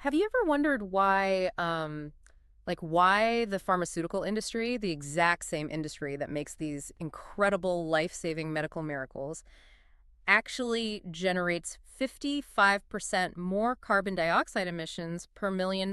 Have you ever wondered why, why the pharmaceutical industry, the exact same industry that makes these incredible life-saving medical miracles, actually generates 55% more carbon dioxide emissions per $1 million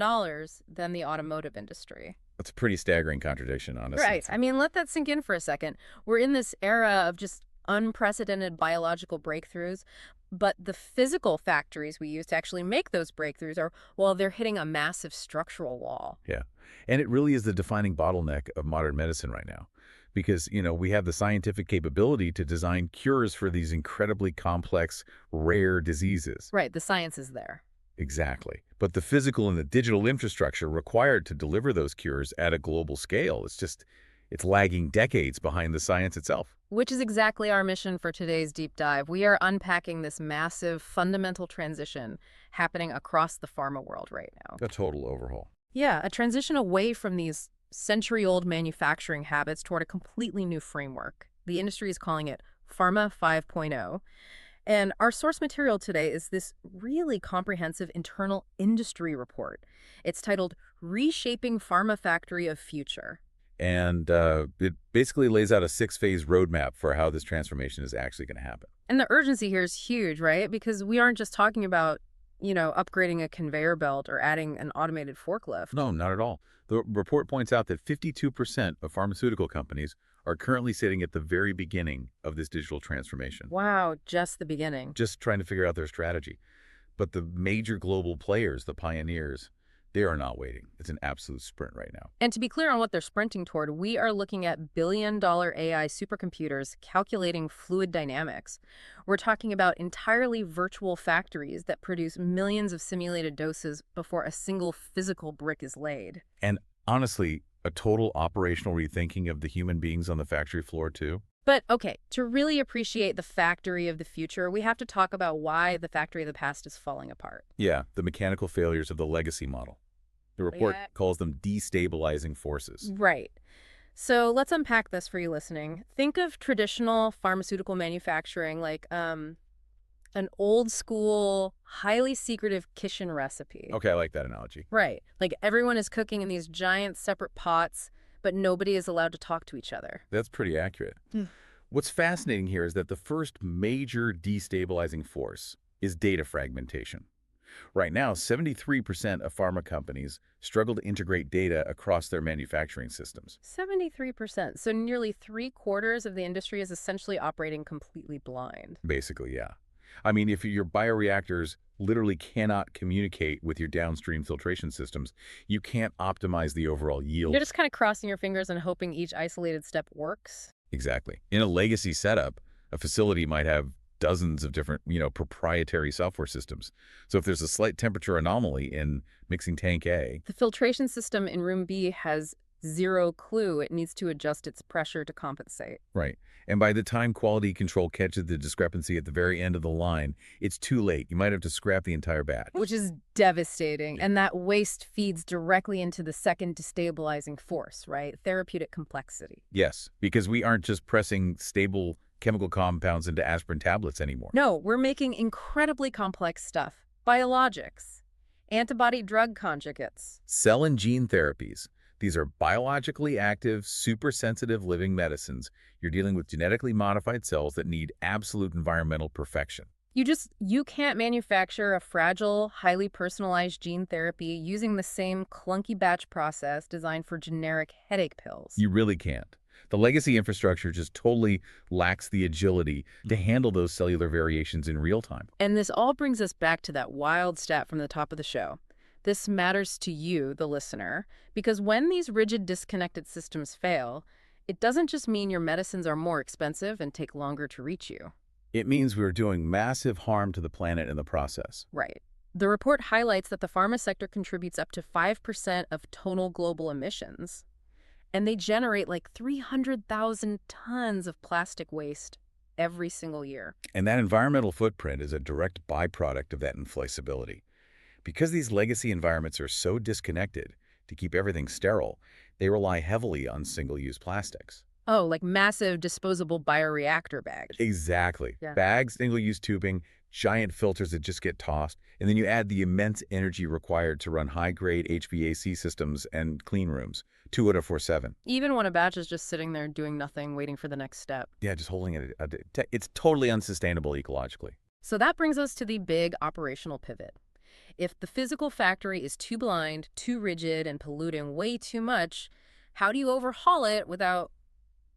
than the automotive industry? That's a pretty staggering contradiction, honestly. Right. I mean, let that sink in for a second. We're in this era of just unprecedented biological breakthroughs, but the physical factories we use to actually make those breakthroughs are, well, they're hitting a massive structural wall. Yeah. And it really is the defining bottleneck of modern medicine right now. Because, we have the scientific capability to design cures for these incredibly complex, rare diseases. Right. The science is there. Exactly. But the physical and the digital infrastructure required to deliver those cures at a global scale, it's lagging decades behind the science itself. Which is exactly our mission for today's deep dive. We are unpacking this massive fundamental transition happening across the pharma world right now. A total overhaul. Yeah, a transition away from these century-old manufacturing habits toward a completely new framework. The industry is calling it Pharma 5.0. And our source material today is this really comprehensive internal industry report. It's titled Reshaping Pharma Factory of Future. And it basically lays out a 6-phase roadmap for how this transformation is actually going to happen. And the urgency here is huge, right? Because we aren't just talking about, upgrading a conveyor belt or adding an automated forklift. No, not at all. The report points out that 52% of pharmaceutical companies are currently sitting at the very beginning of this digital transformation, Wow, just the beginning. just trying to figure out their strategy. But the major global players, the pioneers, they are not waiting. It's an absolute sprint right now. And to be clear on what they're sprinting toward, we are looking at billion-dollar AI supercomputers calculating fluid dynamics. We're talking about entirely virtual factories that produce millions of simulated doses before a single physical brick is laid. And honestly, a total operational rethinking of the human beings on the factory floor, too. But okay, to really appreciate the factory of the future, we have to talk about why the factory of the past is falling apart. Yeah, the mechanical failures of the legacy model. The report Yeah. calls them destabilizing forces. Right. So let's unpack this for you listening. Think of traditional pharmaceutical manufacturing like an old school, highly secretive kitchen recipe. Okay, I like that analogy. Right. Like everyone is cooking in these giant separate pots, but nobody is allowed to talk to each other. That's pretty accurate. What's fascinating here is that the first major destabilizing force is data fragmentation. Right now, 73% of pharma companies struggle to integrate data across their manufacturing systems. 73%. So nearly three-quarters of the industry is essentially operating completely blind. Basically, yeah. I mean, if your bioreactors literally cannot communicate with your downstream filtration systems, you can't optimize the overall yield. You're just kind of crossing your fingers and hoping each isolated step works. Exactly. In a legacy setup, a facility might have dozens of different, proprietary software systems. So if there's a slight temperature anomaly in mixing tank A, The filtration system in room B has zero clue it needs to adjust its pressure to compensate. right, and by the time quality control catches the discrepancy at the very end of the line, it's too late. You might have to scrap the entire batch. Which is devastating. And that waste feeds directly into the second destabilizing force, right? Therapeutic complexity. Yes, because we aren't just pressing stable chemical compounds into aspirin tablets anymore. No, we're making incredibly complex stuff. Biologics, antibody drug conjugates. Cell and gene therapies. These are biologically active, super-sensitive living medicines. You're dealing with genetically modified cells that need absolute environmental perfection. You can't manufacture a fragile, highly personalized gene therapy using the same clunky batch process designed for generic headache pills. You really can't. The legacy infrastructure just totally lacks the agility to handle those cellular variations in real time. And this all brings us back to that wild stat from the top of the show. This matters to you, the listener, because when these rigid, disconnected systems fail, it doesn't just mean your medicines are more expensive and take longer to reach you. It means we're doing massive harm to the planet in the process. Right. The report highlights that the pharma sector contributes up to 5% of total global emissions, and they generate like 300,000 tons of plastic waste every single year. And that environmental footprint is a direct byproduct of that inflexibility. Because these legacy environments are so disconnected, to keep everything sterile, they rely heavily on single-use plastics. Oh, like massive disposable bioreactor bags. Exactly. Yeah. Bags, single-use tubing, giant filters that just get tossed, and then you add the immense energy required to run high-grade HVAC systems and clean rooms, 24/7. Even when a batch is just sitting there doing nothing, waiting for the next step. Yeah, just holding it. It's totally unsustainable ecologically. So that brings us to the big operational pivot. If the physical factory is too blind, too rigid, and polluting way too much, how do you overhaul it without,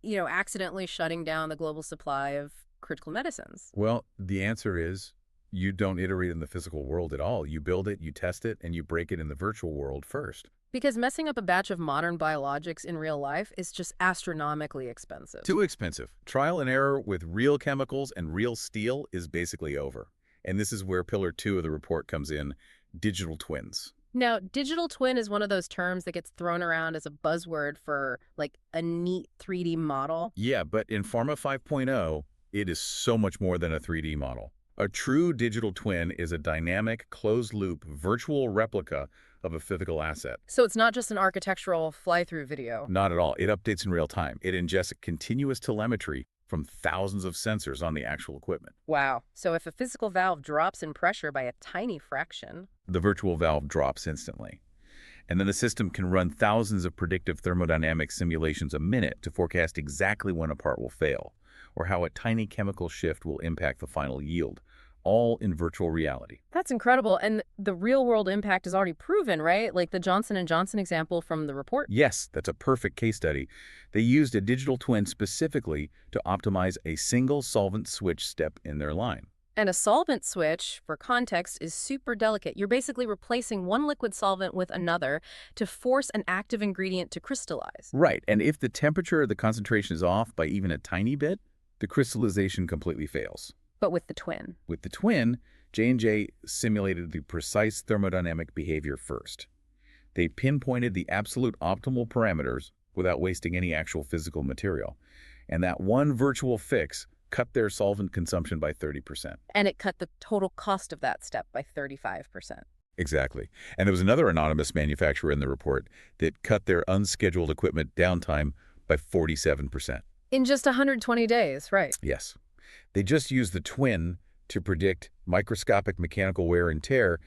accidentally shutting down the global supply of critical medicines? Well, the answer is you don't iterate in the physical world at all. You build it, you test it, and you break it in the virtual world first. Because messing up a batch of modern biologics in real life is just astronomically expensive. Too expensive. Trial and error with real chemicals and real steel is basically over. And this is where pillar 2 of the report comes in, digital twins. Now, digital twin is one of those terms that gets thrown around as a buzzword for, like, a neat 3D model. Yeah, but in Pharma 5.0, it is so much more than a 3D model. A true digital twin is a dynamic, closed-loop, virtual replica of a physical asset. So it's not just an architectural fly-through video. Not at all. It updates in real time. It ingests continuous telemetry from thousands of sensors on the actual equipment. Wow. So if a physical valve drops in pressure by a tiny fraction, The virtual valve drops instantly. And then the system can run thousands of predictive thermodynamic simulations a minute to forecast exactly when a part will fail, or how a tiny chemical shift will impact the final yield, all in virtual reality. that's incredible. And the real-world impact is already proven, right? Like the Johnson & Johnson example from the report. Yes, that's a perfect case study. They used a digital twin specifically to optimize a single solvent switch step in their line. And a solvent switch, for context, is super delicate. You're basically replacing one liquid solvent with another to force an active ingredient to crystallize. Right, and if the temperature or the concentration is off by even a tiny bit, the crystallization completely fails. But with the twin. With the twin, J&J simulated the precise thermodynamic behavior first. They pinpointed the absolute optimal parameters without wasting any actual physical material. And that one virtual fix cut their solvent consumption by 30%. And it cut the total cost of that step by 35%. Exactly. And there was another anonymous manufacturer in the report that cut their unscheduled equipment downtime by 47%. In just 120 days, right? Yes. They just used the twin to predict microscopic mechanical wear and tear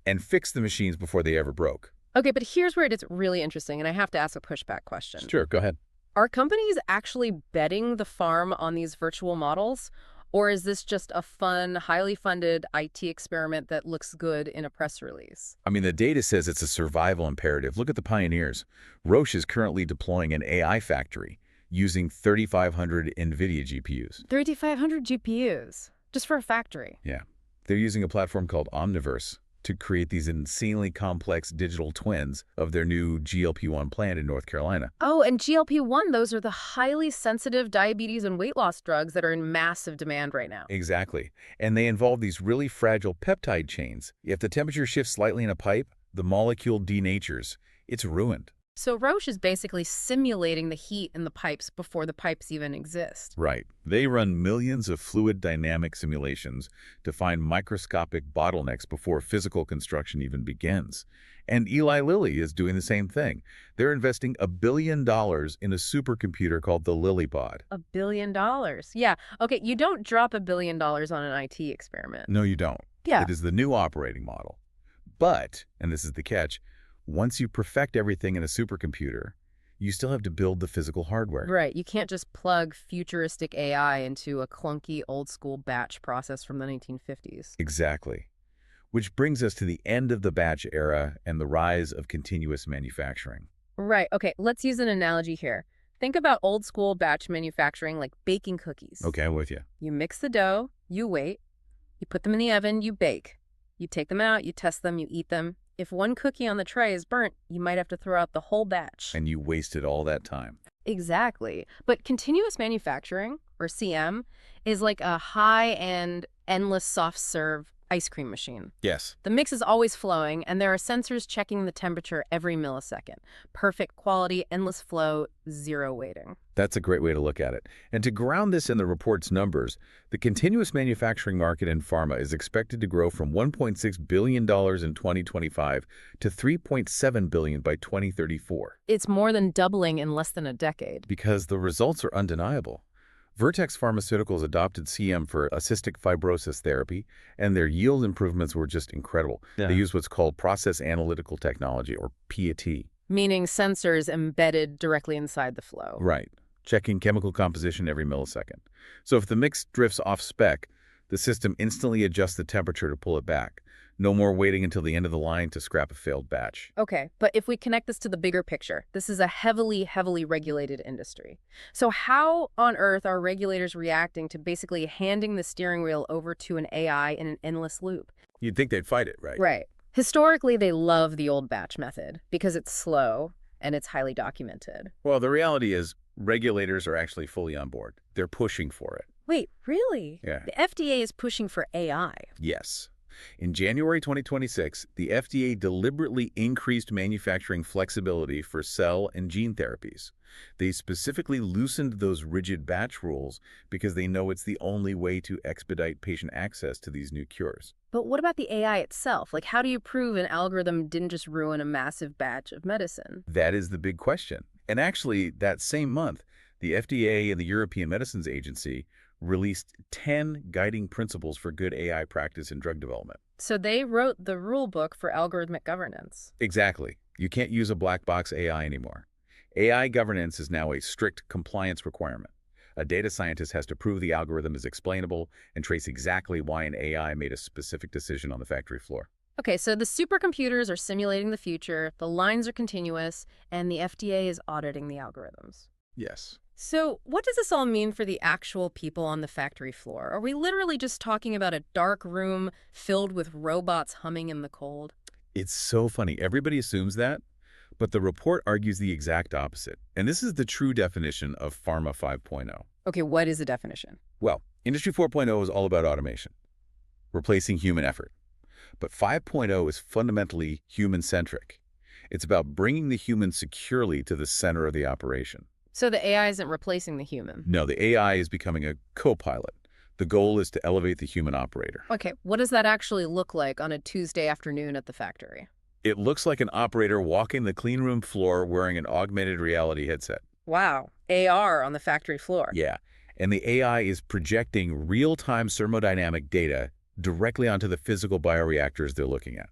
and fix the machines before they ever broke. Okay, but here's where it gets really interesting, and I have to ask a pushback question. Sure, go ahead. Are companies actually betting the farm on these virtual models? Or is this just a fun, highly funded IT experiment that looks good in a press release? I mean, the data says it's a survival imperative. Look at the pioneers. Roche is currently deploying an AI factory using 3,500 NVIDIA GPUs. 3,500 GPUs, just for a factory. Yeah. They're using a platform called Omniverse to create these insanely complex digital twins of their new GLP-1 plant in North Carolina. Oh, and GLP-1, those are the highly sensitive diabetes and weight loss drugs that are in massive demand right now. Exactly. And they involve these really fragile peptide chains. If the temperature shifts slightly in a pipe, the molecule denatures. It's ruined. So Roche is basically simulating the heat in the pipes before the pipes even exist. Right. They run millions of fluid dynamic simulations to find microscopic bottlenecks before physical construction even begins. And Eli Lilly is doing the same thing. They're investing $1 billion in a supercomputer called the LilyPod. $1 billion. Yeah. Okay, you don't drop $1 billion on an IT experiment. No, you don't. Yeah. It is the new operating model. But, and this is the catch, once you perfect everything in a supercomputer, you still have to build the physical hardware. Right. You can't just plug futuristic AI into a clunky old-school batch process from the 1950s. Exactly. Which brings us to the end of the batch era and the rise of continuous manufacturing. Right. Okay, let's use an analogy here. Think about old-school batch manufacturing like baking cookies. Okay, I'm with you. You mix the dough, you wait, you put them in the oven, you bake. You take them out, you test them, you eat them. If one cookie on the tray is burnt, you might have to throw out the whole batch. And you wasted all that time. Exactly. But continuous manufacturing, or CM, is like a high-end, endless soft-serve ice cream machine. Yes. The mix is always flowing, and there are sensors checking the temperature every millisecond. Perfect quality, endless flow, zero waiting. That's a great way to look at it. And to ground this in the report's numbers, the continuous manufacturing market in pharma is expected to grow from $1.6 billion in 2025 to $3.7 billion by 2034. It's more than doubling in less than a decade. Because the results are undeniable. Vertex Pharmaceuticals adopted CM for cystic fibrosis therapy, and their yield improvements were just incredible. They Yeah. use what's called process analytical technology, or PAT. Meaning sensors embedded directly inside the flow. Right. Checking chemical composition every millisecond. So if the mix drifts off spec, the system instantly adjusts the temperature to pull it back. No more waiting until the end of the line to scrap a failed batch. Okay, but if we connect this to the bigger picture, this is a heavily, heavily regulated industry. So how on earth are regulators reacting to basically handing the steering wheel over to an AI in an endless loop? You'd think they'd fight it, right? Right. Historically, they love the old batch method because it's slow and it's highly documented. Well, the reality is regulators are actually fully on board. They're pushing for it. Wait, really? Yeah. The FDA is pushing for AI. Yes. In January 2026, the FDA deliberately increased manufacturing flexibility for cell and gene therapies. They specifically loosened those rigid batch rules because they know it's the only way to expedite patient access to these new cures. But what about the AI itself? Like, how do you prove an algorithm didn't just ruin a massive batch of medicine? That is the big question. And actually, that same month, the FDA and the European Medicines Agency released 10 guiding principles for good AI practice in drug development. So they wrote the rule book for algorithmic governance. Exactly. You can't use a black box AI anymore. AI governance is now a strict compliance requirement. A data scientist has to prove the algorithm is explainable and trace exactly why an AI made a specific decision on the factory floor. Okay, so the supercomputers are simulating the future, the lines are continuous, and the FDA is auditing the algorithms. Yes. So what does this all mean for the actual people on the factory floor? Are we literally just talking about a dark room filled with robots humming in the cold? It's so funny. Everybody assumes that, but the report argues the exact opposite. And this is the true definition of Pharma 5.0. Okay, what is the definition? Well, Industry 4.0 is all about automation, replacing human effort. But 5.0 is fundamentally human-centric. It's about bringing the human securely to the center of the operation. So the AI isn't replacing the human. No, the AI is becoming a co-pilot. The goal is to elevate the human operator. Okay, what does that actually look like on a Tuesday afternoon at the factory? It looks like an operator walking the clean room floor wearing an augmented reality headset. Wow, AR on the factory floor. Yeah, and the AI is projecting real-time thermodynamic data directly onto the physical bioreactors they're looking at.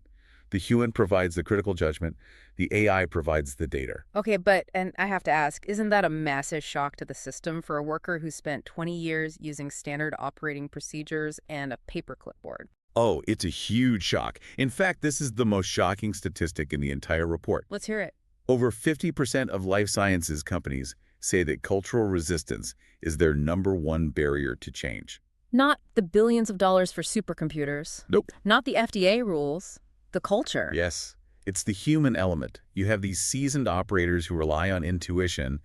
The human provides the critical judgment. The AI provides the data. Okay, but, and I have to ask, isn't that a massive shock to the system for a worker who spent 20 years using standard operating procedures and a paper clipboard? Oh, it's a huge shock. In fact, this is the most shocking statistic in the entire report. Let's hear it. Over 50% of life sciences companies say that cultural resistance is their #1 barrier to change. Not the billions of dollars for supercomputers. Nope. Not the FDA rules. The culture. Yes, it's the human element. You have these seasoned operators who rely on intuition.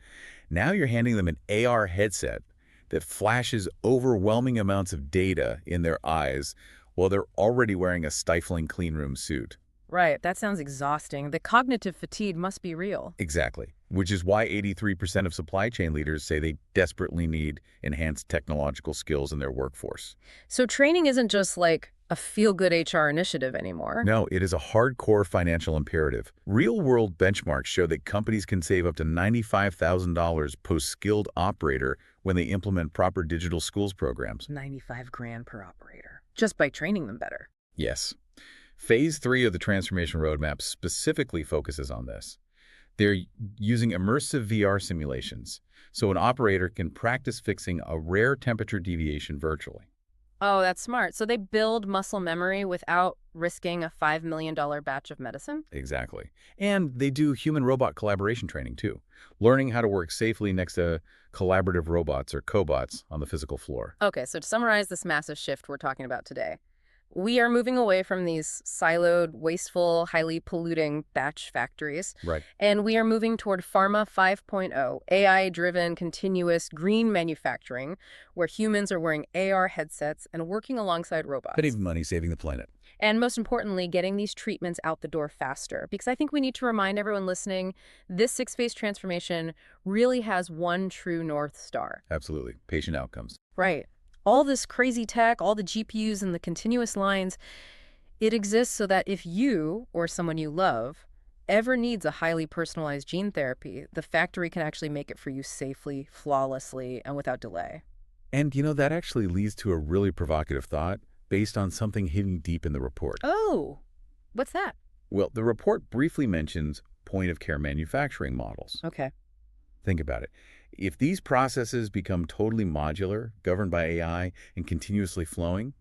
Now you're handing them an AR headset that flashes overwhelming amounts of data in their eyes while they're already wearing a stifling cleanroom suit. Right, that sounds exhausting. The cognitive fatigue must be real. Exactly, which is why 83% of supply chain leaders say they desperately need enhanced technological skills in their workforce. So training isn't just like a feel-good HR initiative anymore. No, it is a hardcore financial imperative. Real-world benchmarks show that companies can save up to $95,000 post-skilled operator when they implement proper digital schools programs. 95 grand per operator, just by training them better. Yes. Phase 3 of the transformation roadmap specifically focuses on this. They're using immersive VR simulations, so an operator can practice fixing a rare temperature deviation virtually. Oh, that's smart. So they build muscle memory without risking a $5 million batch of medicine? Exactly. And they do human-robot collaboration training, too, learning how to work safely next to collaborative robots or cobots on the physical floor. Okay, so to summarize this massive shift we're talking about today, we are moving away from these siloed, wasteful, highly polluting batch factories, Right. and we are moving toward Pharma 5.0, AI-driven, continuous, green manufacturing, where humans are wearing AR headsets and working alongside robots. Saving money, saving the planet. And most importantly, getting these treatments out the door faster. Because I think we need to remind everyone listening, this six-phase transformation really has one true North Star. Absolutely. Patient outcomes. Right. All this crazy tech, all the GPUs and the continuous lines, it exists so that if you or someone you love ever needs a highly personalized gene therapy, the factory can actually make it for you safely, flawlessly, and without delay. And, that actually leads to a really provocative thought based on something hidden deep in the report. Oh, what's that? Well, the report briefly mentions point-of-care manufacturing models. Okay. Think about it. If these processes become totally modular, governed by AI, and continuously flowing,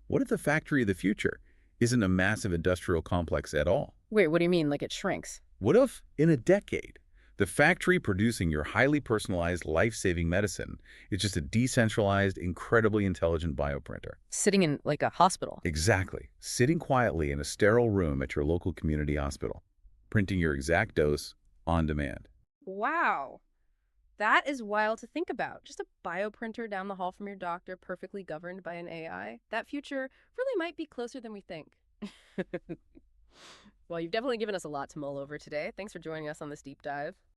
what if the factory of the future isn't a massive industrial complex at all? Wait, what do you mean, like it shrinks? What if, in a decade, the factory producing your highly personalized, life-saving medicine is just a decentralized, incredibly intelligent bioprinter? Sitting in, like, a hospital. Exactly. Sitting quietly in a sterile room at your local community hospital, printing your exact dose on demand. Wow. That is wild to think about. Just a bioprinter down the hall from your doctor, perfectly governed by an AI. That future really might be closer than we think. Well, you've definitely given us a lot to mull over today. Thanks for joining us on this deep dive.